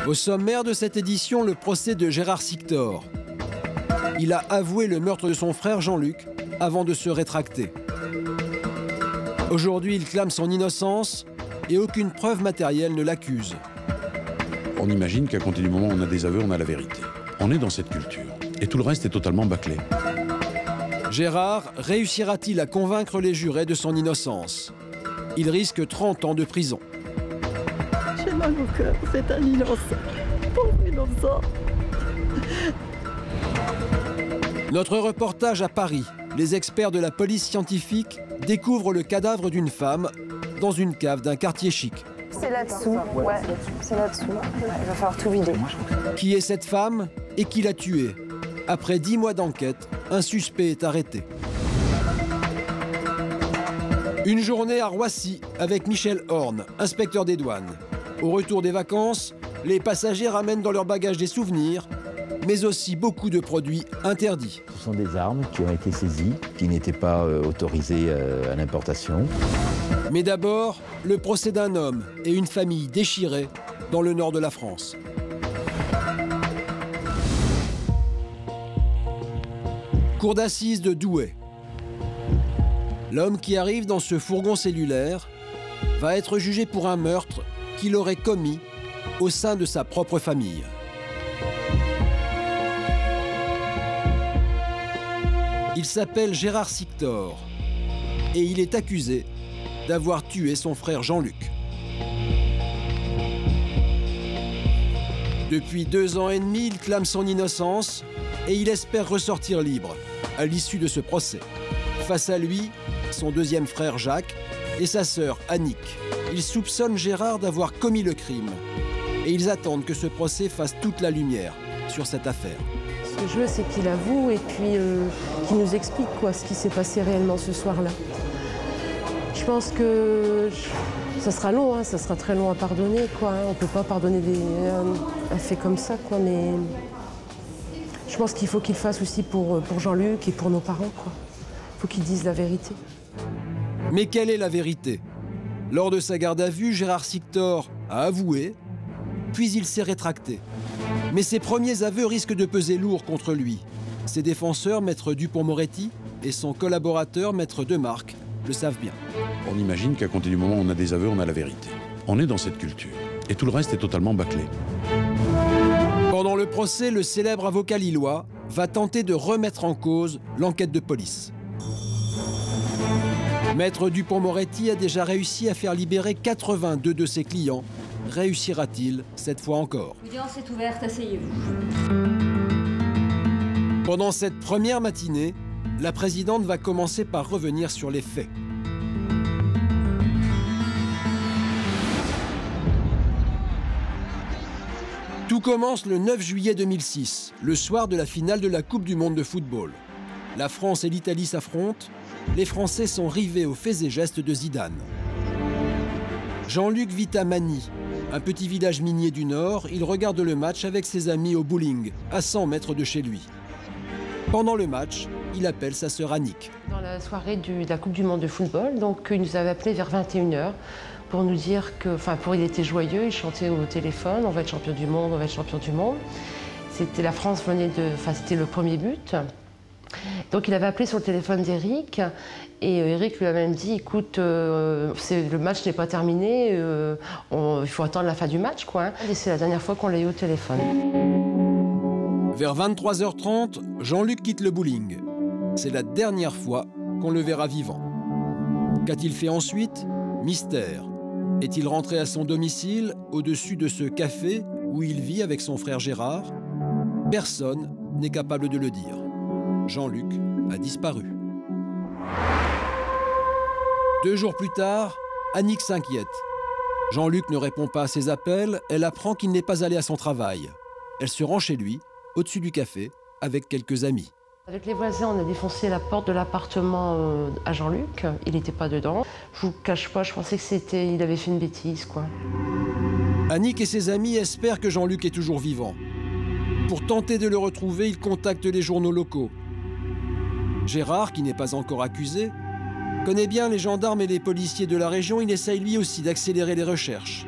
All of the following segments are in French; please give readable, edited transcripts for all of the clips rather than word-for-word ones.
Au sommaire de cette édition, le procès de Gérard Sictor. Il a avoué le meurtre de son frère Jean-Luc avant de se rétracter. Aujourd'hui, il clame son innocence et aucune preuve matérielle ne l'accuse. On imagine qu'à compter du moment où on a des aveux, on a la vérité. On est dans cette culture. Et tout le reste est totalement bâclé. Gérard réussira-t-il à convaincre les jurés de son innocence? Il risque 30 ans de prison. J'ai mal au cœur, c'est un innocent. Pauvre innocent. Notre reportage à Paris. Les experts de la police scientifique découvrent le cadavre d'une femme dans une cave d'un quartier chic. C'est là-dessous, ouais, c'est là-dessous. Il va falloir tout vider. Qui est cette femme et qui l'a tuée? Après 10 mois d'enquête, un suspect est arrêté. Une journée à Roissy avec Michel Horn, inspecteur des douanes. Au retour des vacances, les passagers ramènent dans leur bagage des souvenirs, mais aussi beaucoup de produits interdits. Ce sont des armes qui ont été saisies, qui n'étaient pas autorisées à l'importation. Mais d'abord, le procès d'un homme et une famille déchirés dans le nord de la France. Cour d'assises de Douai. L'homme qui arrive dans ce fourgon cellulaire va être jugé pour un meurtre qu'il aurait commis au sein de sa propre famille. Il s'appelle Gérard Sictor et il est accusé d'avoir tué son frère Jean-Luc. Depuis 2 ans et demi, il clame son innocence et il espère ressortir libre à l'issue de ce procès. Face à lui, son deuxième frère Jacques et sa sœur Annick. Ils soupçonnent Gérard d'avoir commis le crime et ils attendent que ce procès fasse toute la lumière sur cette affaire. Ce que je veux, c'est qu'il avoue et puis qu'il nous explique ce qui s'est passé réellement ce soir-là. Je pense que ça sera long, ça sera très long à pardonner, On ne peut pas pardonner un fait comme ça, mais je pense qu'il faut qu'il fasse aussi pour Jean-Luc et pour nos parents, Il faut qu'ils disent la vérité. Mais quelle est la vérité? Lors de sa garde à vue, Gérard Sictor a avoué, puis il s'est rétracté. Mais ses premiers aveux risquent de peser lourd contre lui. Ses défenseurs, Maître Dupond-Moretti, et son collaborateur, Maître Demarque, le savent bien. On imagine qu'à compter du moment où on a des aveux, on a la vérité. On est dans cette culture. Et tout le reste est totalement bâclé. Pendant le procès, le célèbre avocat lillois va tenter de remettre en cause l'enquête de police. Maître Dupond-Moretti a déjà réussi à faire libérer 82 de ses clients. Réussira-t-il cette fois encore? L'audience est ouverte, asseyez-vous. Pendant cette première matinée, la présidente va commencer par revenir sur les faits. Tout commence le 9 juillet 2006, le soir de la finale de la Coupe du monde de football. La France et l'Italie s'affrontent. Les Français sont rivés aux faits et gestes de Zidane. Jean-Luc vit à Magny, un petit village minier du Nord. Il regarde le match avec ses amis au bowling, à 100 mètres de chez lui. Pendant le match, il appelle sa sœur Annick. Dans la soirée de la Coupe du monde de football, il nous avait appelé vers 21 h pour nous dire il était joyeux, il chantait au téléphone, on va être champion du monde, on va être champion du monde. C'était la France c'était le premier but. Donc il avait appelé sur le téléphone d'Éric et Éric lui a même dit, écoute, le match n'est pas terminé, il faut attendre la fin du match, Et c'est la dernière fois qu'on l'a eu au téléphone. Vers 23h30, Jean-Luc quitte le bowling. C'est la dernière fois qu'on le verra vivant. Qu'a-t-il fait ensuite? Mystère. Est-il rentré à son domicile, au-dessus de ce café où il vit avec son frère Gérard? Personne n'est capable de le dire. Jean-Luc a disparu. 2 jours plus tard, Annick s'inquiète. Jean-Luc ne répond pas à ses appels, elle apprend qu'il n'est pas allé à son travail. Elle se rend chez lui, au-dessus du café, avec quelques amis. Avec les voisins, on a défoncé la porte de l'appartement à Jean-Luc. Il n'était pas dedans. Je vous cache pas, je pensais qu'il avait fait une bêtise, Annick et ses amis espèrent que Jean-Luc est toujours vivant. Pour tenter de le retrouver, ils contactent les journaux locaux. Gérard, qui n'est pas encore accusé, connaît bien les gendarmes et les policiers de la région. Il essaye lui aussi d'accélérer les recherches.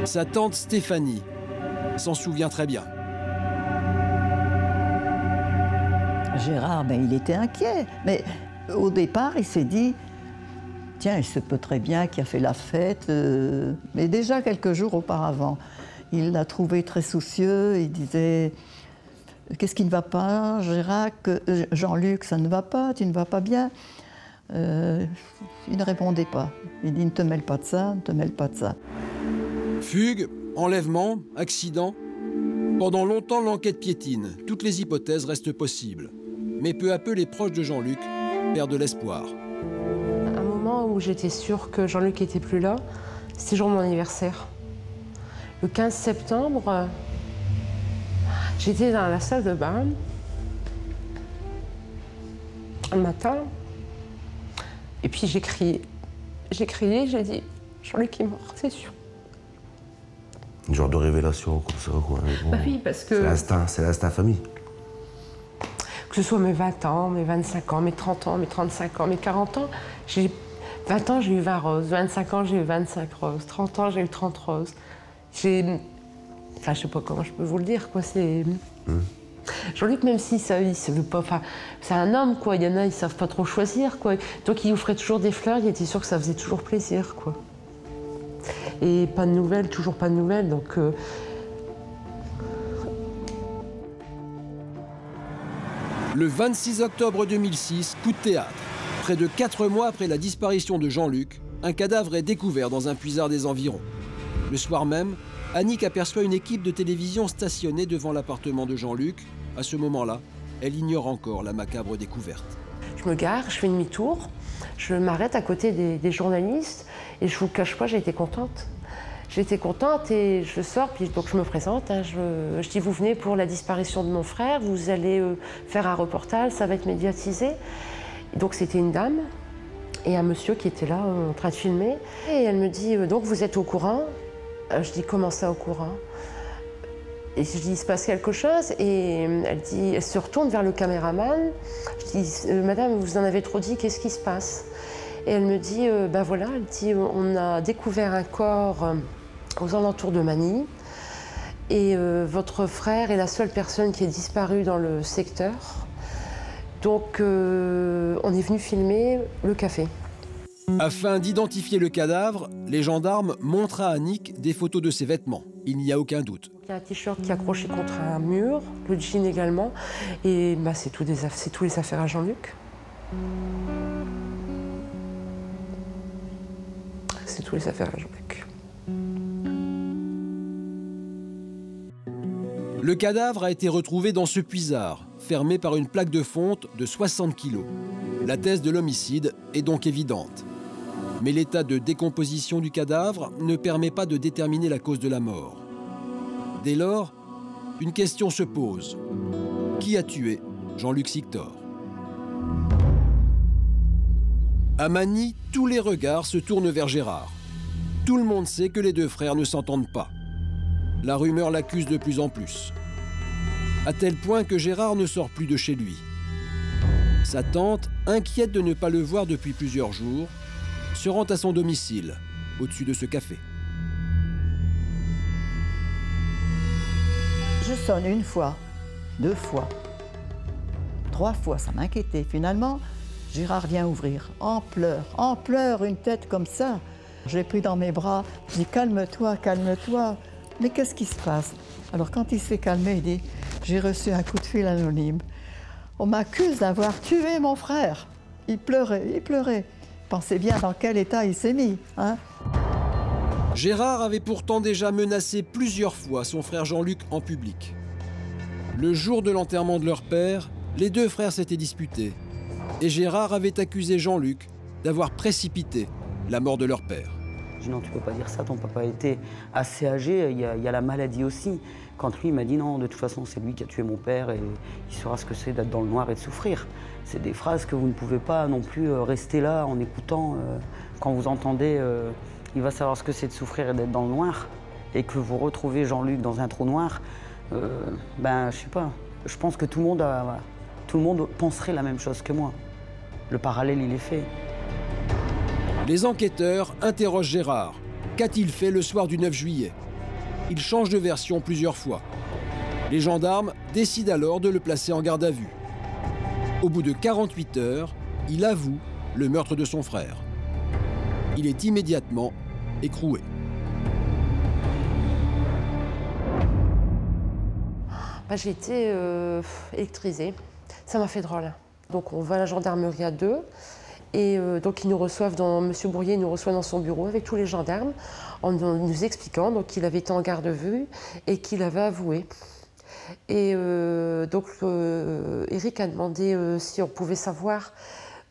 Sa tante Stéphanie s'en souvient très bien. Gérard, il était inquiet. Mais au départ, il s'est dit, tiens, il se peut très bien qu'il a fait la fête. Mais déjà quelques jours auparavant, il l'a trouvé très soucieux. Il disait, qu'est-ce qui ne va pas, Gérard? Jean-Luc, ça ne va pas, tu ne vas pas bien. Il ne répondait pas. Il dit, ne te mêle pas de ça, ne te mêle pas de ça. Fugue, enlèvement, accident. Pendant longtemps, l'enquête piétine. Toutes les hypothèses restent possibles. Mais peu à peu, les proches de Jean-Luc perdent de l'espoir. Un moment où j'étais sûre que Jean-Luc n'était plus là, c'était le jour de mon anniversaire. Le 15 septembre, j'étais dans la salle de bain. Un matin, et puis j'ai crié. J'ai crié, j'ai dit, Jean-Luc est mort, c'est sûr. Une genre de révélation comme ça, quoi. Bon, Bah oui, parce que... c'est l'instinct famille. Que ce soit mes 20 ans, mes 25 ans, mes 30 ans, mes 35 ans, mes 40 ans, 20 ans, j'ai eu 20 roses, 25 ans, j'ai eu 25 roses, 30 ans, j'ai eu 30 roses. Enfin, je sais pas comment je peux vous le dire, quoi, c'est... Jean-Luc, même si ça, il se veut pas... Enfin, c'est un homme, quoi, il y en a, ils savent pas trop choisir, quoi. Donc, il offrait toujours des fleurs, il était sûr que ça faisait toujours plaisir, quoi. Et pas de nouvelles, toujours pas de nouvelles, donc... Le 26 octobre 2006, coup de théâtre. Près de 4 mois après la disparition de Jean-Luc, un cadavre est découvert dans un puisard des environs. Le soir même, Annick aperçoit une équipe de télévision stationnée devant l'appartement de Jean-Luc. À ce moment-là, elle ignore encore la macabre découverte. Je me gare, je fais demi-tour, je m'arrête à côté des journalistes et je vous cache pas, j'ai été contente. J'étais contente et je sors, puis donc je me présente. Hein, je dis, vous venez pour la disparition de mon frère, vous allez faire un reportage, ça va être médiatisé. Et donc c'était une dame et un monsieur qui était là en train de filmer. Et elle me dit, donc vous êtes au courant? Je dis, comment ça au courant? Et je dis, il se passe quelque chose? Et elle se retourne vers le caméraman. Je dis, madame, vous en avez trop dit, qu'est-ce qui se passe? Et elle me dit, ben voilà, elle dit, on a découvert un corps aux alentours de Manille. Et votre frère est la seule personne qui est disparue dans le secteur. Donc, on est venu filmer le café. Afin d'identifier le cadavre, les gendarmes montrent à Annick des photos de ses vêtements. Il n'y a aucun doute. Il y a un t-shirt qui est accroché contre un mur, le jean également. Et bah, c'est tous les affaires à Jean-Luc. C'est tous les affaires à Jean-Luc. Le cadavre a été retrouvé dans ce puisard, fermé par une plaque de fonte de 60 kg. La thèse de l'homicide est donc évidente. Mais l'état de décomposition du cadavre ne permet pas de déterminer la cause de la mort. Dès lors, une question se pose. Qui a tué Jean-Luc Sictor? À Manille, tous les regards se tournent vers Gérard. Tout le monde sait que les deux frères ne s'entendent pas. La rumeur l'accuse de plus en plus. À tel point que Gérard ne sort plus de chez lui. Sa tante, inquiète de ne pas le voir depuis plusieurs jours, se rend à son domicile, au-dessus de ce café. Je sonne une fois, 2 fois, 3 fois, ça m'inquiétait. Finalement, Gérard vient ouvrir, en pleurs, une tête comme ça. Je l'ai pris dans mes bras, je dis calme-toi, calme-toi. Mais qu'est-ce qui se passe? Alors quand il s'est calmé, il dit, j'ai reçu un coup de fil anonyme. On m'accuse d'avoir tué mon frère. Il pleurait, il pleurait. Pensez bien dans quel état il s'est mis, hein? Gérard avait pourtant déjà menacé plusieurs fois son frère Jean-Luc en public. Le jour de l'enterrement de leur père, les deux frères s'étaient disputés. Et Gérard avait accusé Jean-Luc d'avoir précipité la mort de leur père. Je dis non, tu peux pas dire ça, ton papa était assez âgé, il y a la maladie aussi. Quand lui, il m'a dit non, de toute façon, c'est lui qui a tué mon père et il saura ce que c'est d'être dans le noir et de souffrir. C'est des phrases que vous ne pouvez pas non plus rester là en écoutant. Quand vous entendez, il va savoir ce que c'est de souffrir et d'être dans le noir, et que vous retrouvez Jean-Luc dans un trou noir, ben, je sais pas, je pense que tout le monde penserait la même chose que moi. Le parallèle, il est fait. Les enquêteurs interrogent Gérard. Qu'a-t-il fait le soir du 9 juillet? il change de version plusieurs fois. Les gendarmes décident alors de le placer en garde à vue. Au bout de 48 heures, il avoue le meurtre de son frère. Il est immédiatement écroué. J'ai été électrisée. Ça m'a fait drôle. Donc on va à la gendarmerie à 2. Et donc ils nous reçoivent Monsieur Bourrier nous reçoit dans son bureau avec tous les gendarmes en nous expliquant qu'il avait été en garde à vue et qu'il avait avoué. Et donc Eric a demandé si on pouvait savoir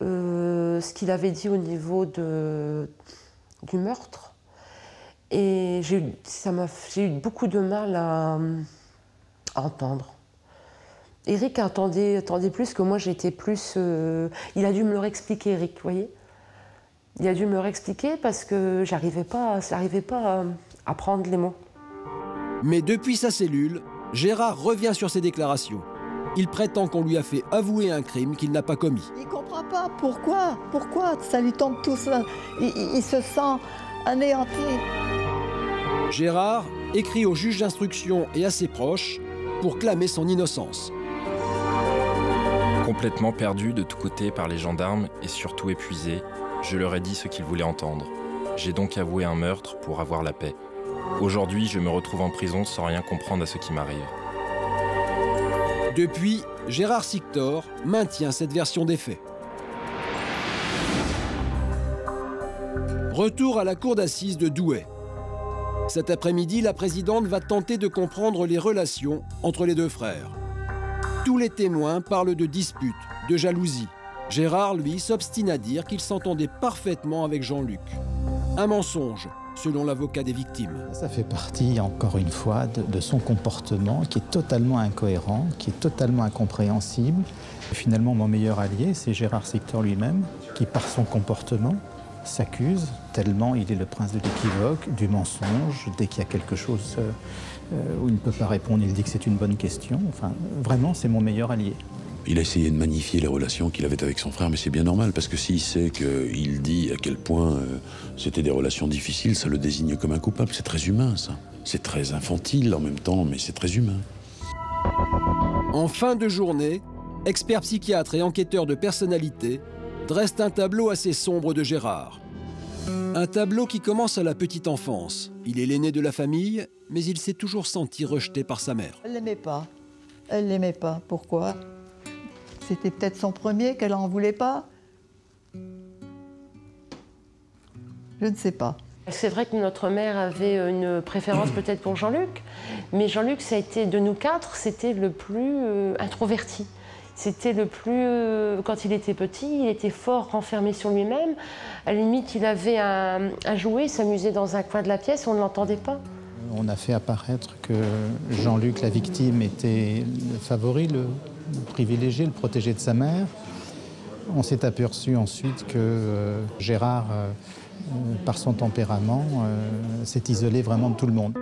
ce qu'il avait dit au niveau du meurtre. Et j'ai eu beaucoup de mal à entendre. Eric attendait plus que moi, j'étais plus... il a dû me le réexpliquer, Eric, vous voyez. Il a dû me le réexpliquer parce que j'arrivais pas à prendre les mots. Mais depuis sa cellule, Gérard revient sur ses déclarations. Il prétend qu'on lui a fait avouer un crime qu'il n'a pas commis. Il ne comprend pas pourquoi ça lui tombe tout ça. Il se sent anéanti. Gérard écrit au juge d'instruction et à ses proches pour clamer son innocence. Complètement perdu de tous côtés par les gendarmes et surtout épuisé, je leur ai dit ce qu'ils voulaient entendre. J'ai donc avoué un meurtre pour avoir la paix. Aujourd'hui, je me retrouve en prison sans rien comprendre à ce qui m'arrive. Depuis, Gérard Sictor maintient cette version des faits. Retour à la cour d'assises de Douai. Cet après-midi, la présidente va tenter de comprendre les relations entre les deux frères. Tous les témoins parlent de disputes, de jalousie. Gérard, lui, s'obstine à dire qu'il s'entendait parfaitement avec Jean-Luc. Un mensonge, selon l'avocat des victimes. Ça fait partie, encore une fois, de son comportement qui est totalement incohérent, qui est totalement incompréhensible. Et finalement, mon meilleur allié, c'est Gérard Sictor lui-même, qui, par son comportement, s'accuse, tellement il est le prince de l'équivoque, du mensonge. Dès qu'il y a quelque chose où il ne peut pas répondre, il dit que c'est une bonne question. Enfin, vraiment, c'est mon meilleur allié. Il a essayé de magnifier les relations qu'il avait avec son frère, mais c'est bien normal, parce que s'il sait qu'il dit à quel point c'était des relations difficiles, ça le désigne comme un coupable. C'est très humain, ça. C'est très infantile en même temps, mais c'est très humain. En fin de journée, experts psychiatres et enquêteurs de personnalité dressent un tableau assez sombre de Gérard. Un tableau qui commence à la petite enfance. Il est l'aîné de la famille, mais il s'est toujours senti rejeté par sa mère. Elle l'aimait pas. Elle l'aimait pas. Pourquoi? C'était peut-être son premier qu'elle en voulait pas. Je ne sais pas. C'est vrai que notre mère avait une préférence peut-être pour Jean-Luc, mais Jean-Luc, ça a été de nous quatre, c'était le plus introverti. C'était le plus... quand il était petit, il était fort renfermé sur lui-même. À la limite, il avait un jouet, il s'amusait dans un coin de la pièce, on ne l'entendait pas. On a fait apparaître que Jean-Luc, la victime, était le favori, le privilégié, le protégé de sa mère. On s'est aperçu ensuite que Gérard, par son tempérament, s'est isolé vraiment de tout le monde.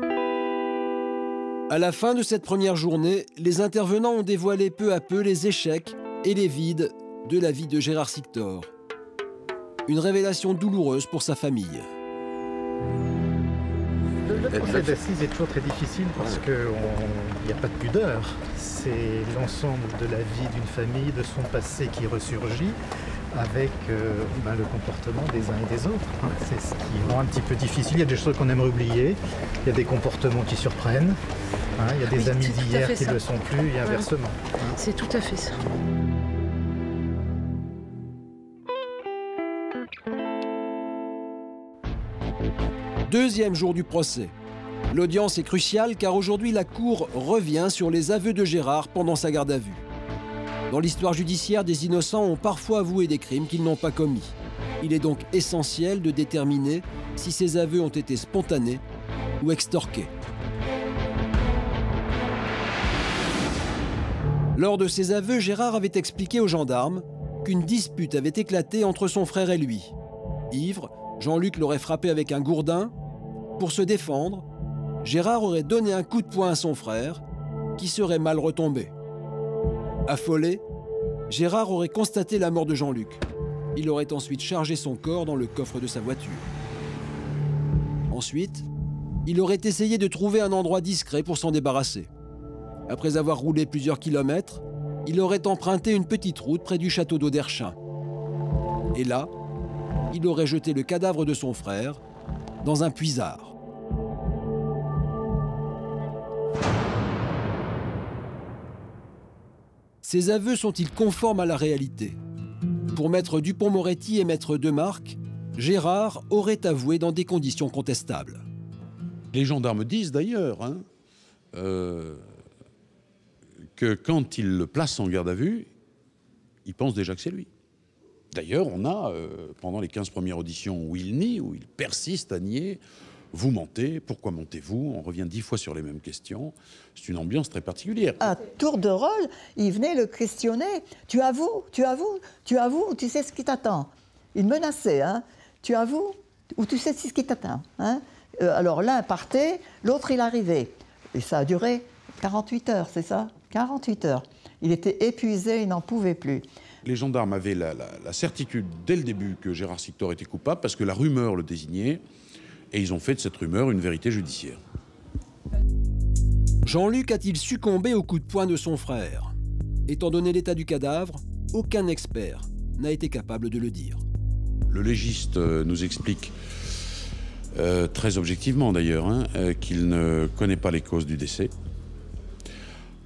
À la fin de cette première journée, les intervenants ont dévoilé peu à peu les échecs et les vides de la vie de Gérard Sictor. Une révélation douloureuse pour sa famille. Le procès d'assises est toujours très difficile parce qu'il n'y a pas de pudeur. C'est l'ensemble de la vie d'une famille, de son passé qui ressurgit avec le comportement des uns et des autres. C'est ce qui rend un petit peu difficile. Il y a des choses qu'on aimerait oublier, il y a des comportements qui surprennent, il y a des amis d'hier qui ne le sont plus et inversement. C'est tout à fait ça. Deuxième jour du procès. L'audience est cruciale car aujourd'hui la Cour revient sur les aveux de Gérard pendant sa garde à vue. Dans l'histoire judiciaire, des innocents ont parfois avoué des crimes qu'ils n'ont pas commis. Il est donc essentiel de déterminer si ces aveux ont été spontanés ou extorqués. Lors de ses aveux, Gérard avait expliqué aux gendarmes qu'une dispute avait éclaté entre son frère et lui. Ivre, Jean-Luc l'aurait frappé avec un gourdin. Pour se défendre, Gérard aurait donné un coup de poing à son frère, qui serait mal retombé. Affolé, Gérard aurait constaté la mort de Jean-Luc. Il aurait ensuite chargé son corps dans le coffre de sa voiture. Ensuite, Il aurait essayé de trouver un endroit discret pour s'en débarrasser. Après avoir roulé plusieurs kilomètres, il aurait emprunté une petite route près du château d'Auderchin. Et là, il aurait jeté le cadavre de son frère dans un puisard. Ces aveux sont-ils conformes à la réalité? Pour maître Dupond-Moretti et maître Demarque, Gérard aurait avoué dans des conditions contestables. Les gendarmes disent d'ailleurs que quand ils le placent en garde à vue, ils pensent déjà que c'est lui. D'ailleurs, on a, pendant les 15 premières auditions où il nie, où il persiste à nier, vous mentez, pourquoi mentez-vous? On revient 10 fois sur les mêmes questions. C'est une ambiance très particulière. À tour de rôle, il venait le questionner. Tu avoues, tu avoues, tu avoues, tu sais ce qui t'attend. Il menaçait, hein. Tu avoues ou tu sais ce qui t'attend, hein. Alors l'un partait, l'autre il arrivait. Et ça a duré 48 heures, c'est ça? 48 heures. Il était épuisé, il n'en pouvait plus. Les gendarmes avaient la certitude dès le début que Gérard Sictor était coupable parce que la rumeur le désignait et ils ont fait de cette rumeur une vérité judiciaire. Jean-Luc a-t-il succombé au coup de poing de son frère? Étant donné l'état du cadavre, aucun expert n'a été capable de le dire. Le légiste nous explique, très objectivement d'ailleurs, qu'il ne connaît pas les causes du décès.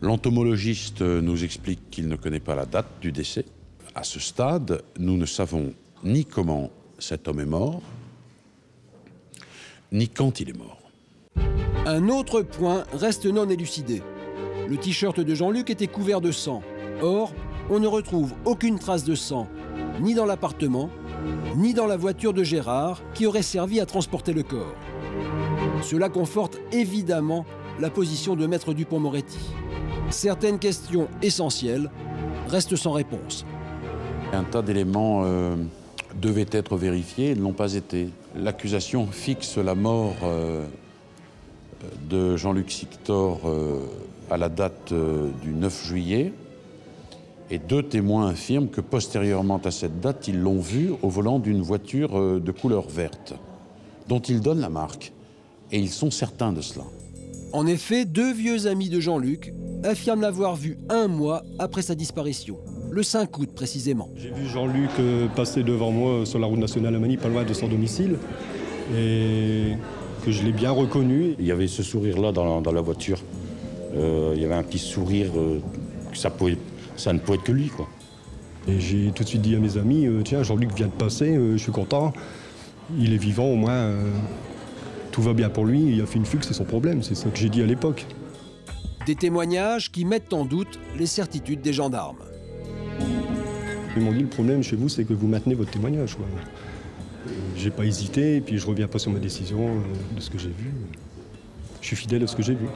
L'entomologiste nous explique qu'il ne connaît pas la date du décès. À ce stade, nous ne savons ni comment cet homme est mort, ni quand il est mort. Un autre point reste non élucidé. Le t-shirt de Jean-Luc était couvert de sang. Or, on ne retrouve aucune trace de sang, ni dans l'appartement, ni dans la voiture de Gérard, qui aurait servi à transporter le corps. Cela conforte évidemment la position de maître Dupond-Moretti. Certaines questions essentielles restent sans réponse. Un tas d'éléments devaient être vérifiés et ne l'ont pas été. L'accusation fixe la mort de Jean-Luc Sictor à la date du 9 juillet. Et 2 témoins affirment que postérieurement à cette date, ils l'ont vu au volant d'une voiture de couleur verte, dont ils donnent la marque. Et ils sont certains de cela. En effet, 2 vieux amis de Jean-Luc affirment l'avoir vu 1 mois après sa disparition, le 5 août précisément. J'ai vu Jean-Luc passer devant moi sur la route nationale à Manille, pas loin de son domicile, et que je l'ai bien reconnu. Il y avait ce sourire-là dans la voiture. Il y avait un petit sourire, que ça ne pouvait être que lui, quoi. Et j'ai tout de suite dit à mes amis, tiens, Jean-Luc vient de passer, je suis content, il est vivant au moins, tout va bien pour lui, il a fait une fugue, c'est son problème, c'est ça que j'ai dit à l'époque. Des témoignages qui mettent en doute les certitudes des gendarmes. Ils m'ont dit, le problème chez vous, c'est que vous maintenez votre témoignage, quoi. J'ai pas hésité, et puis je reviens pas sur ma décision de ce que j'ai vu. Je suis fidèle à ce que j'ai vu.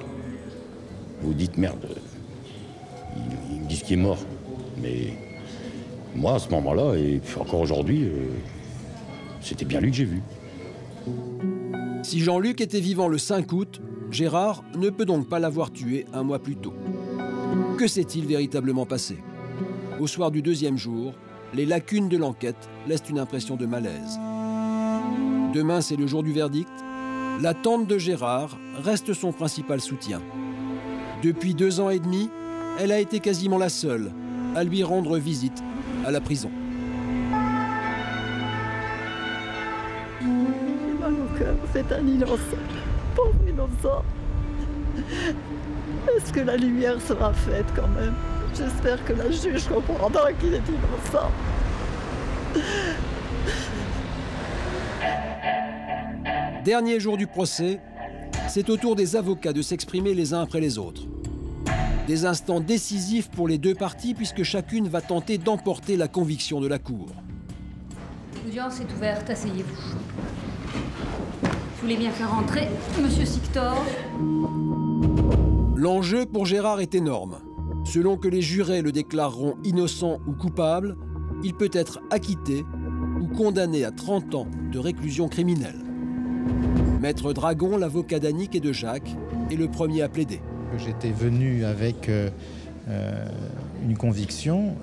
Vous dites, merde, ils me disent qu'il est mort. Mais moi, à ce moment-là, et encore aujourd'hui, c'était bien lui que j'ai vu. Si Jean-Luc était vivant le 5 août, Gérard ne peut donc pas l'avoir tué 1 mois plus tôt. Que s'est-il véritablement passé? Au soir du 2e jour, les lacunes de l'enquête laissent une impression de malaise. Demain, c'est le jour du verdict. La tante de Gérard reste son principal soutien. Depuis 2 ans et demi, elle a été quasiment la seule à lui rendre visite à la prison. J'ai mal au cœur, c'est un innocent, pauvre innocent. Est-ce que la lumière sera faite quand même? J'espère que la juge comprendra qu'il est innocent. Dernier jour du procès, c'est au tour des avocats de s'exprimer les uns après les autres. Des instants décisifs pour les 2 parties puisque chacune va tenter d'emporter la conviction de la Cour. L'audience est ouverte, asseyez-vous. Vous voulez bien faire entrer Monsieur Sictor? L'enjeu pour Gérard est énorme. Selon que les jurés le déclareront innocent ou coupable, il peut être acquitté ou condamné à 30 ans de réclusion criminelle. Maître Dragon, l'avocat d'Annick et de Jacques, est le premier à plaider. J'étais venu avec une conviction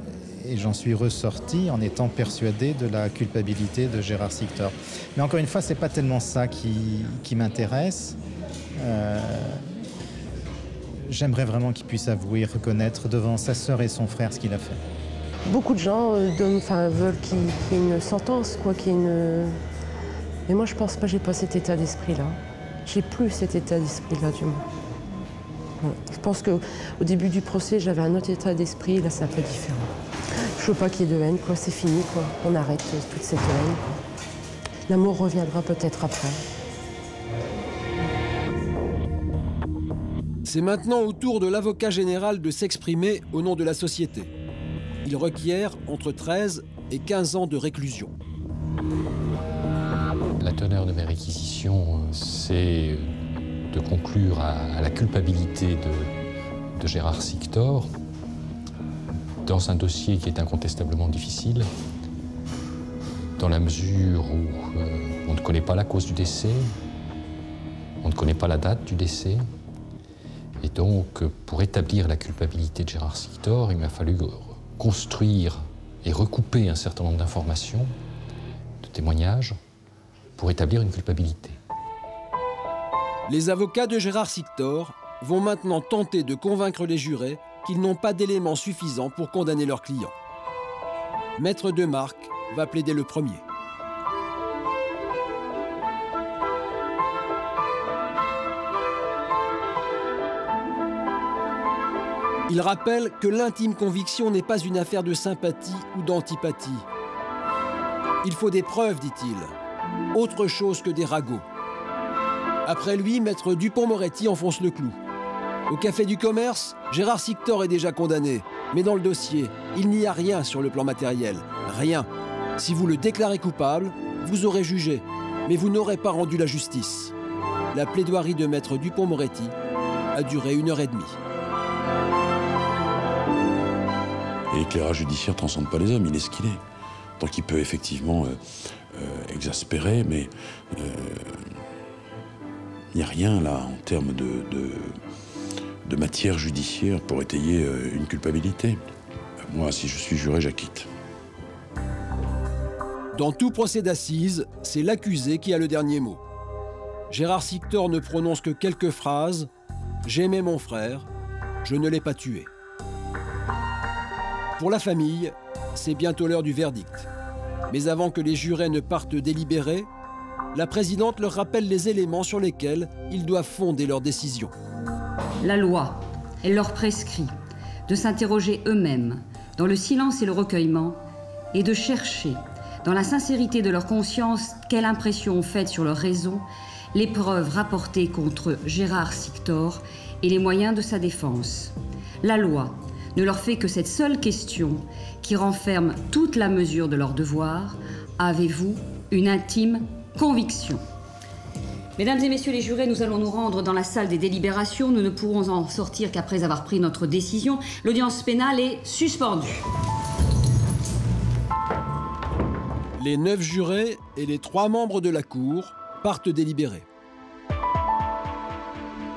et j'en suis ressorti en étant persuadé de la culpabilité de Gérard Sictor. Mais encore une fois, ce n'est pas tellement ça qui m'intéresse. J'aimerais vraiment qu'il puisse avouer, reconnaître devant sa sœur et son frère ce qu'il a fait. Beaucoup de gens veulent qu'il y ait une sentence, quoi, qu'il y ait une... Mais moi, je pense pas, j'ai pas cet état d'esprit-là. J'ai plus cet état d'esprit-là, du moins. Ouais. Je pense qu'au début du procès, j'avais un autre état d'esprit, là, c'est un peu différent. Je veux pas qu'il y ait de haine, quoi, c'est fini, quoi. On arrête toute cette haine. L'amour reviendra peut-être après. C'est maintenant au tour de l'avocat général de s'exprimer au nom de la société. Il requiert entre 13 et 15 ans de réclusion. La teneur de mes réquisitions, c'est de conclure à la culpabilité de Gérard Sictor dans un dossier qui est incontestablement difficile, dans la mesure où on ne connaît pas la cause du décès, on ne connaît pas la date du décès. Et donc, pour établir la culpabilité de Gérard Sictor, il m'a fallu construire et recouper un certain nombre d'informations, de témoignages, pour établir une culpabilité. Les avocats de Gérard Sictor vont maintenant tenter de convaincre les jurés qu'ils n'ont pas d'éléments suffisants pour condamner leur client. Maître Demarque va plaider le premier. Il rappelle que l'intime conviction n'est pas une affaire de sympathie ou d'antipathie. Il faut des preuves, dit-il, autre chose que des ragots. Après lui, maître Dupond-Moretti enfonce le clou. Au Café du Commerce, Gérard Sictor est déjà condamné. Mais dans le dossier, il n'y a rien sur le plan matériel. Rien. Si vous le déclarez coupable, vous aurez jugé. Mais vous n'aurez pas rendu la justice. La plaidoirie de maître Dupond-Moretti a duré 1h30. Et l'éclairage judiciaire ne transcende pas les hommes, il est ce qu'il est. Donc il peut effectivement exaspérer, mais il n'y a rien là en termes de matière judiciaire pour étayer une culpabilité. Moi, si je suis juré, j'acquitte. Dans tout procès d'assises, c'est l'accusé qui a le dernier mot. Gérard Sictor ne prononce que quelques phrases. « J'aimais mon frère, je ne l'ai pas tué ». Pour la famille, c'est bientôt l'heure du verdict. Mais avant que les jurés ne partent délibérer, la présidente leur rappelle les éléments sur lesquels ils doivent fonder leur décision. La loi, elle leur prescrit de s'interroger eux-mêmes dans le silence et le recueillement et de chercher, dans la sincérité de leur conscience, quelle impression ont faite sur leur raison les preuves rapportées contre Gérard Sictor et les moyens de sa défense. La loi ne leur fait que cette seule question qui renferme toute la mesure de leur devoir. Avez-vous une intime conviction? Mesdames et messieurs les jurés, nous allons nous rendre dans la salle des délibérations. Nous ne pourrons en sortir qu'après avoir pris notre décision. L'audience pénale est suspendue. Les 9 jurés et les 3 membres de la Cour partent délibérer.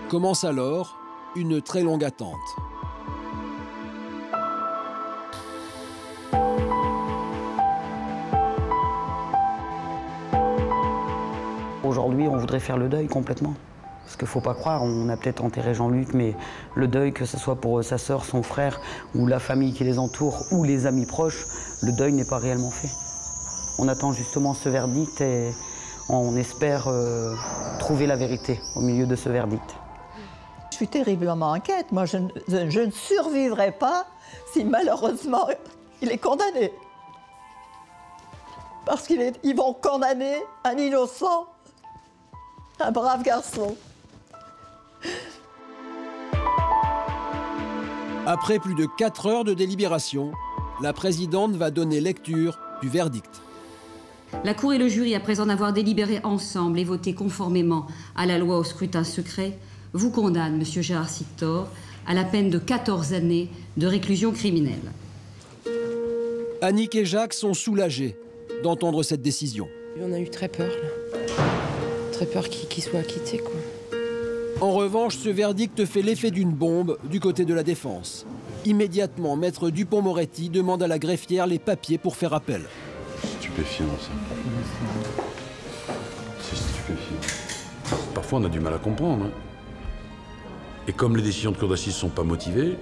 Commence alors une très longue attente. Aujourd'hui, on voudrait faire le deuil complètement. Parce qu'il ne faut pas croire, on a peut-être enterré Jean-Luc, mais le deuil, que ce soit pour sa sœur, son frère, ou la famille qui les entoure, ou les amis proches, le deuil n'est pas réellement fait. On attend justement ce verdict et on espère trouver la vérité au milieu de ce verdict. Je suis terriblement inquiète. Moi, je ne survivrai pas si malheureusement il est condamné. Parce qu'ils vont condamner un innocent, un brave garçon. Après plus de 4 heures de délibération, la présidente va donner lecture du verdict. La Cour et le jury, après en avoir délibéré ensemble et voté conformément à la loi au scrutin secret, vous condamnent, M. Gérard Sictor, à la peine de 14 années de réclusion criminelle. Annick et Jacques sont soulagés d'entendre cette décision. On a eu très peur, là. Très peur qu'il soit acquitté, quoi. En revanche, ce verdict fait l'effet d'une bombe du côté de la défense. Immédiatement, maître Dupond-Moretti demande à la greffière les papiers pour faire appel. Stupéfiant, ça. C'est stupéfiant. Parfois, on a du mal à comprendre. Hein. Et comme les décisions de cour d'assises ne sont pas motivées,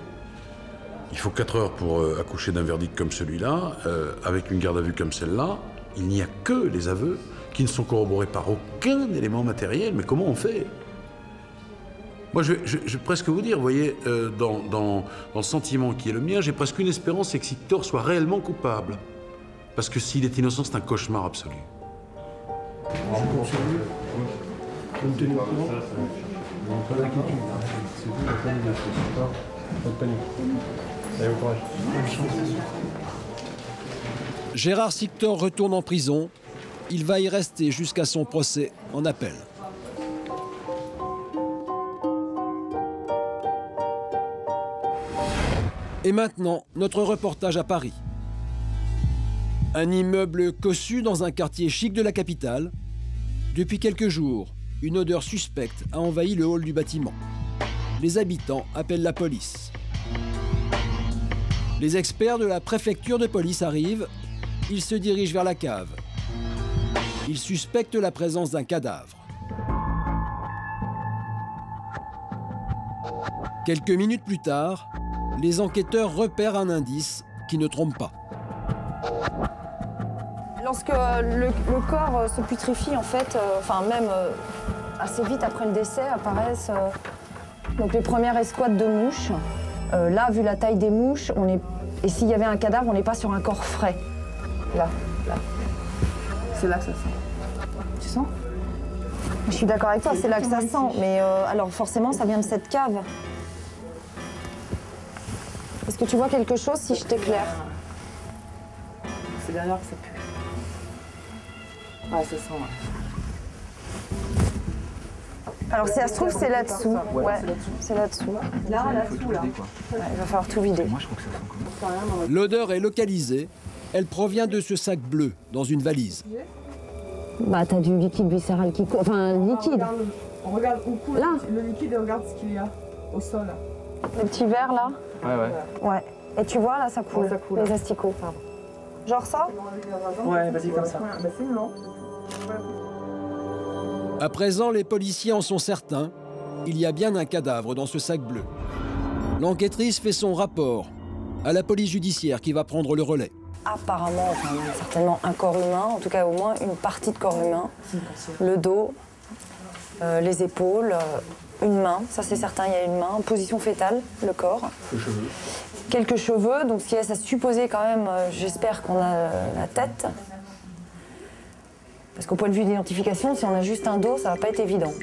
il faut 4 heures pour accoucher d'un verdict comme celui-là, avec une garde à vue comme celle-là. Il n'y a que les aveux qui ne sont corroborés par aucun élément matériel. Mais comment on fait? Moi, je vais presque vous dire, vous voyez, dans le sentiment qui est le mien, j'ai presque une espérance, c'est que Sictor soit réellement coupable. Parce que s'il est innocent, c'est un cauchemar absolu. Gérard Sictor retourne en prison. Il va y rester jusqu'à son procès en appel. Et maintenant, notre reportage à Paris. Un immeuble cossu dans un quartier chic de la capitale. Depuis quelques jours, une odeur suspecte a envahi le hall du bâtiment. Les habitants appellent la police. Les experts de la préfecture de police arrivent. Ils se dirigent vers la cave. Ils suspectent la présence d'un cadavre. Quelques minutes plus tard, les enquêteurs repèrent un indice qui ne trompe pas. Lorsque le corps se putréfie, en fait, assez vite après le décès, apparaissent donc les premières escouades de mouches. Là, vu la taille des mouches, et s'il y avait un cadavre, on n'est pas sur un corps frais. Là. C'est là que ça sent. Tu sens? Je suis d'accord avec toi, c'est là que ça sent. Mais alors forcément, ça vient de cette cave. Est-ce que tu vois quelque chose si je t'éclaire? C'est derrière que ça pue. Ouais, ça sent, Alors si ça se trouve, c'est là-dessous. Ouais, c'est là-dessous. Là-dessous, là. Ouais, il va falloir tout vider. Moi, je trouve que ça sent quand même. L'odeur est localisée. Elle provient de ce sac bleu dans une valise. Bah, t'as du liquide viscéral qui coule. Enfin, liquide. On regarde où coule là. Le liquide et regarde ce qu'il y a au sol. Le petit verre, là? Ouais. Ouais. Et tu vois, là, ça coule. Ouais, ça coule. Les asticots. Genre ça? Ouais, vas-y, comme ça. Bah, c'est non. À présent, les policiers en sont certains. Il y a bien un cadavre dans ce sac bleu. L'enquêtrice fait son rapport à la police judiciaire qui va prendre le relais. Apparemment, certainement un corps humain, en tout cas au moins une partie de corps humain. Le dos, les épaules, une main, ça c'est certain, il y a une main, en position fétale, le corps. Quelques cheveux, donc ce qui laisse à supposer quand même, j'espère qu'on a la tête. Parce qu'au point de vue d'identification, si on a juste un dos, ça va pas être évident.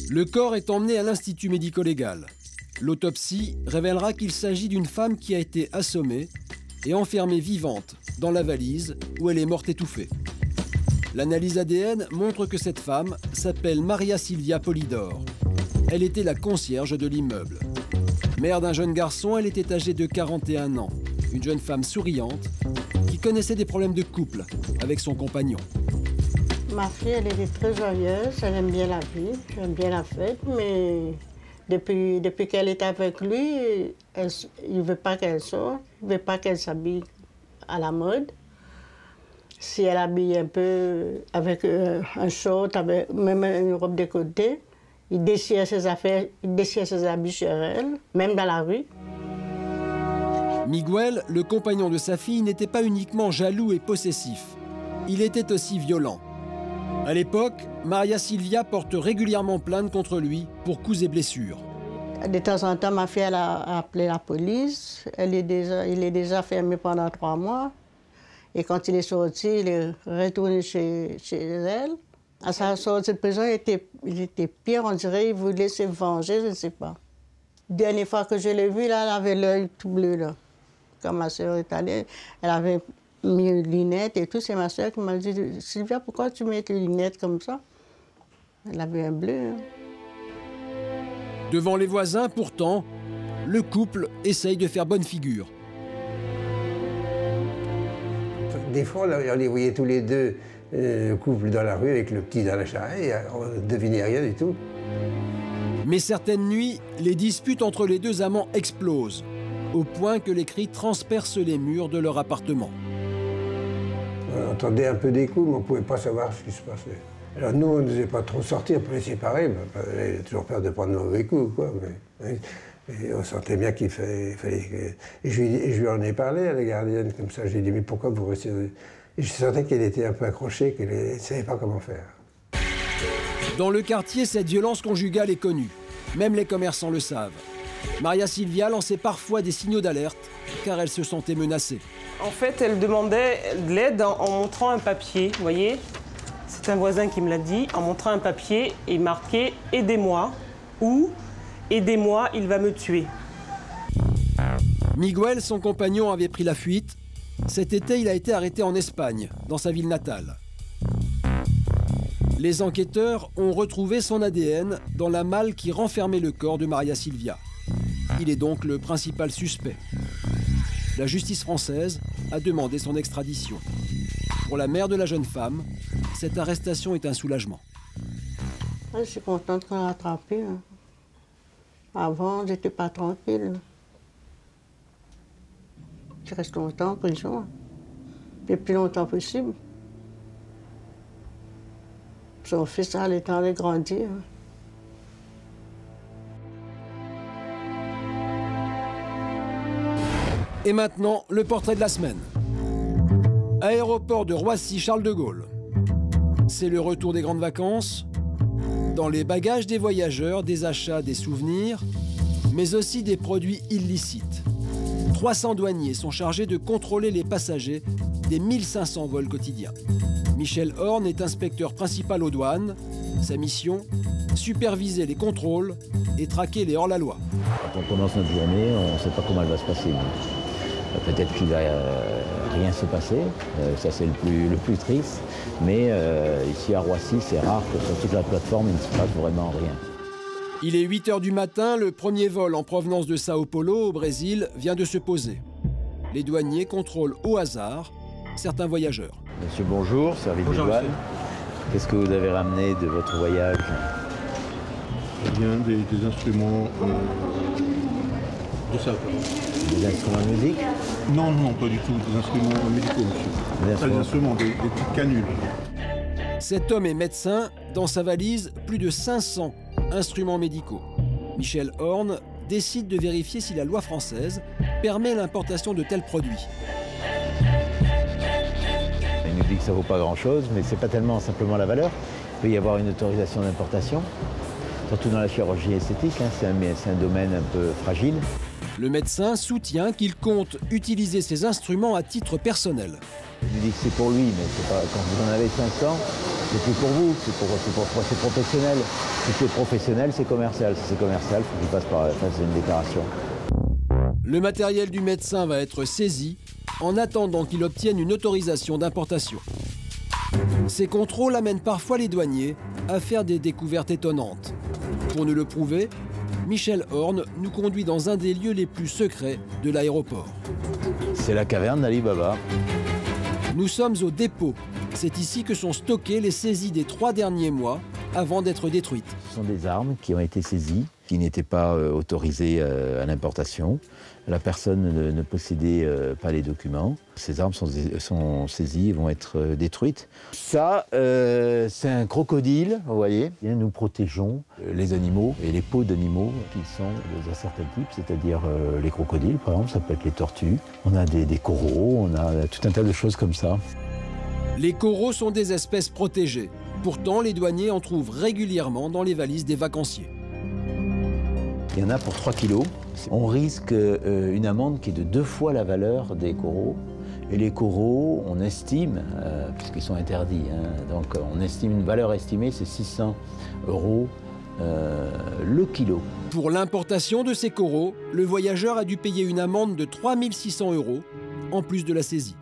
Le corps est emmené à l'Institut médico-légal. L'autopsie révélera qu'il s'agit d'une femme qui a été assommée et enfermée vivante dans la valise où elle est morte étouffée. L'analyse ADN montre que cette femme s'appelle Maria Silvia Polidor. Elle était la concierge de l'immeuble. Mère d'un jeune garçon, elle était âgée de 41 ans. Une jeune femme souriante qui connaissait des problèmes de couple avec son compagnon. Ma fille, elle était très joyeuse, elle aime bien la vie, elle aime bien la fête, mais depuis qu'elle est avec lui, il ne veut pas qu'elle sorte, il ne veut pas qu'elle s'habille à la mode. Si elle habille un peu avec un short, avec même une robe de côté, il déchire ses affaires, il déchire ses habits sur elle, même dans la rue. Miguel, le compagnon de sa fille, n'était pas uniquement jaloux et possessif. Il était aussi violent. À l'époque, Maria Silvia porte régulièrement plainte contre lui pour coups et blessures. De temps en temps, ma fille elle a appelé la police. Il est déjà fermé pendant 3 mois. Et quand il est sorti, il est retourné chez elle. À sa sortie de prison, il était pire. On dirait qu'il voulait se venger, je ne sais pas. La dernière fois que je l'ai vu, là, elle avait l'œil tout bleu. Là. Quand ma soeur est allée, elle avait mis une lunette et tout. C'est ma soeur qui m'a dit « Sylvia, pourquoi tu mets tes lunettes comme ça ?» Elle avait un bleu. Hein. Devant les voisins, pourtant, le couple essaye de faire bonne figure. Des fois, on les voyait tous les deux, couple dans la rue avec le petit dans la charrette, on ne devinait rien du tout. Mais certaines nuits, les disputes entre les deux amants explosent, au point que les cris transpercent les murs de leur appartement. On entendait un peu des coups, mais on ne pouvait pas savoir ce qui se passait. Alors nous, on ne devait pas trop sortir pour les séparer. Elle avait toujours peur de prendre de mauvais coups, quoi. Et on sentait bien qu'il fallait que... Et je lui en ai parlé à la gardienne, comme ça. Je lui ai dit, mais pourquoi vous restez... Et je sentais qu'elle était un peu accrochée, qu'elle ne savait pas comment faire. Dans le quartier, cette violence conjugale est connue. Même les commerçants le savent. Maria Silvia lançait parfois des signaux d'alerte, car elle se sentait menacée. En fait, elle demandait de l'aide en montrant un papier, vous voyez. C'est un voisin qui me l'a dit, en montrant un papier et marqué « Aidez-moi » ou « Aidez-moi, il va me tuer ». Miguel, son compagnon, avait pris la fuite. Cet été, il a été arrêté en Espagne, dans sa ville natale. Les enquêteurs ont retrouvé son ADN dans la malle qui renfermait le corps de Maria Silvia. Il est donc le principal suspect. La justice française a demandé son extradition. Pour la mère de la jeune femme, cette arrestation est un soulagement. Je suis contente qu'on l'a attrapé. Avant, j'étais pas tranquille. Je reste longtemps en prison. Le plus longtemps possible. Son fils a le temps de grandir. Et maintenant, le portrait de la semaine. Aéroport de Roissy-Charles de Gaulle. C'est le retour des grandes vacances. Dans les bagages des voyageurs, des achats, des souvenirs, mais aussi des produits illicites. 300 douaniers sont chargés de contrôler les passagers des 1500 vols quotidiens. Michel Horn est inspecteur principal aux douanes. Sa mission, superviser les contrôles et traquer les hors-la-loi. Quand on commence notre journée, on ne sait pas comment elle va se passer. Peut-être qu'il ne va rien se passer, ça c'est le plus triste. Mais ici à Roissy, c'est rare que sur toute la plateforme, il ne se passe vraiment rien. Il est 8 h du matin, le premier vol en provenance de Sao Paulo, au Brésil, vient de se poser. Les douaniers contrôlent au hasard certains voyageurs. Monsieur, bonjour, service des douanes. Qu'est-ce que vous avez ramené de votre voyage? Eh bien, des instruments de Sao Paulo. Des instruments de musique? Non, non, pas du tout, des instruments médicaux, monsieur. Des instruments, des petites canules. Cet homme est médecin, dans sa valise, plus de 500 instruments médicaux. Michel Horn décide de vérifier si la loi française permet l'importation de tels produits. Il nous dit que ça ne vaut pas grand-chose, mais ce n'est pas tellement simplement la valeur. Il peut y avoir une autorisation d'importation, surtout dans la chirurgie esthétique, c'est un domaine un peu fragile. Le médecin soutient qu'il compte utiliser ces instruments à titre personnel. Il nous dit que c'est pour lui, mais pas, quand vous en avez 500, c'est plus pour vous, c'est professionnel. Si c'est professionnel, c'est commercial. Si c'est commercial, il faut qu'il fasse une déclaration. Le matériel du médecin va être saisi en attendant qu'il obtienne une autorisation d'importation. Ces contrôles amènent parfois les douaniers à faire des découvertes étonnantes. Pour nous le prouver, Michel Horn nous conduit dans un des lieux les plus secrets de l'aéroport. C'est la caverne d'Ali Baba. Nous sommes au dépôt. C'est ici que sont stockées les saisies des 3 derniers mois avant d'être détruites. Ce sont des armes qui ont été saisies, qui n'étaient pas autorisées à l'importation. La personne ne possédait pas les documents. Ces armes sont saisies et vont être détruites. Ça, c'est un crocodile, vous voyez. Et nous protégeons les animaux et les peaux d'animaux qui sont d'un certain type, c'est-à-dire les crocodiles, par exemple, ça peut être les tortues. On a des coraux, on a tout un tas de choses comme ça. Les coraux sont des espèces protégées. Pourtant, les douaniers en trouvent régulièrement dans les valises des vacanciers. Il y en a pour 3 kilos. On risque une amende qui est de 2 fois la valeur des coraux. Et les coraux, on estime, puisqu'ils sont interdits, donc on estime une valeur estimée, c'est 600 € le kilo. Pour l'importation de ces coraux, le voyageur a dû payer une amende de 3 600 €, en plus de la saisie.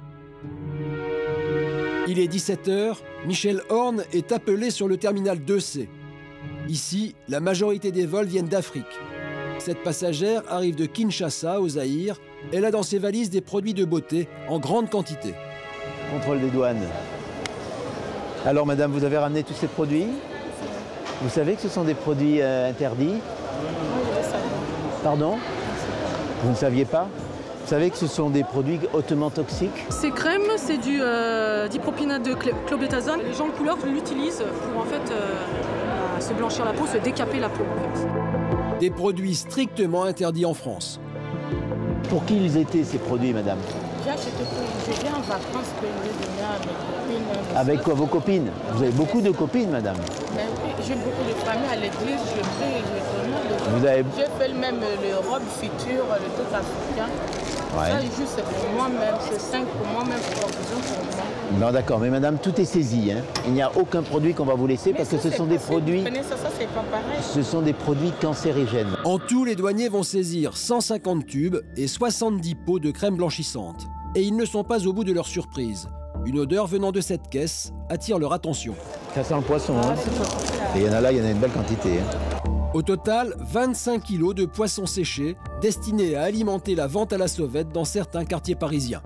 Il est 17 h, Michel Horn est appelé sur le terminal 2C. Ici, la majorité des vols viennent d'Afrique. Cette passagère arrive de Kinshasa, au Zaïre. Elle a dans ses valises des produits de beauté en grande quantité. Contrôle des douanes. Alors, madame, vous avez ramené tous ces produits? Vous savez que ce sont des produits interdits? Pardon? Vous ne saviez pas? savez que ce sont des produits hautement toxiques? Ces crèmes, c'est du dipropionate de clobétasone. Les gens de couleur l'utilisent pour en fait se blanchir la peau, se décaper la peau. En fait. Des produits strictement interdits en France. Pour qui ils étaient ces produits, madame? Je viens en vacances que je vais donner à mes copines. Avec quoi, vos copines? Vous avez beaucoup de copines, madame? Ben oui, j'ai beaucoup de familles à l'église, je prie et je demande. Vous avez... J'ai fait même le robe futur, le tout africain. Ouais. Ça, juste c'est pour moi-même, c'est 5 pour moi-même, pour moi. Non, d'accord, mais madame, tout est saisi. Hein. Il n'y a aucun produit qu'on va vous laisser parce que ce sont des produits... Ça, c'est pas pareil. Ce sont des produits cancérigènes. En tout, les douaniers vont saisir 150 tubes et 70 pots de crème blanchissante. Et ils ne sont pas au bout de leur surprise. Une odeur venant de cette caisse attire leur attention. Ça sent le poisson, hein. Et il y en a là, il y en a une belle quantité. Hein. Au total, 25 kilos de poissons séchés destinés à alimenter la vente à la sauvette dans certains quartiers parisiens.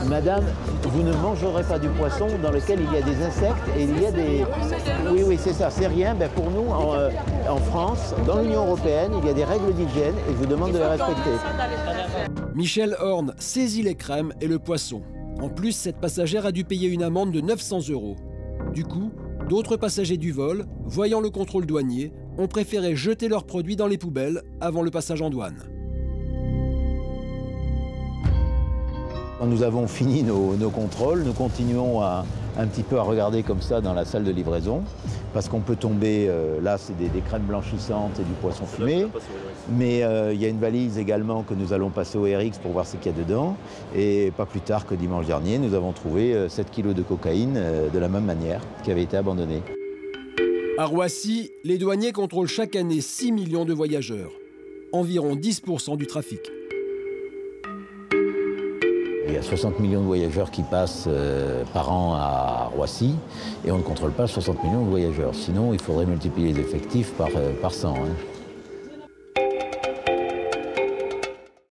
Madame, vous ne mangerez pas du poisson dans lequel il y a des insectes et il y a des... Oui, oui, c'est ça, c'est rien. Ben pour nous, en France, dans l'Union européenne, il y a des règles d'hygiène et je vous demande de les respecter. Michel Horn saisit les crèmes et le poisson. En plus, cette passagère a dû payer une amende de 900 €. Du coup, d'autres passagers du vol, voyant le contrôle douanier, ont préféré jeter leurs produits dans les poubelles avant le passage en douane. Quand nous avons fini nos contrôles, nous continuons un petit peu à regarder comme ça dans la salle de livraison, parce qu'on peut tomber, là c'est des crèmes blanchissantes et du poisson fumé, mais il y a une valise également que nous allons passer au RX pour voir ce qu'il y a dedans, et pas plus tard que dimanche dernier, nous avons trouvé 7 kilos de cocaïne de la même manière, qui avait été abandonnée. À Roissy, les douaniers contrôlent chaque année 6 millions de voyageurs, environ 10% du trafic. Il y a 60 millions de voyageurs qui passent par an à Roissy et on ne contrôle pas 60 millions de voyageurs. Sinon, il faudrait multiplier les effectifs par 100. Hein.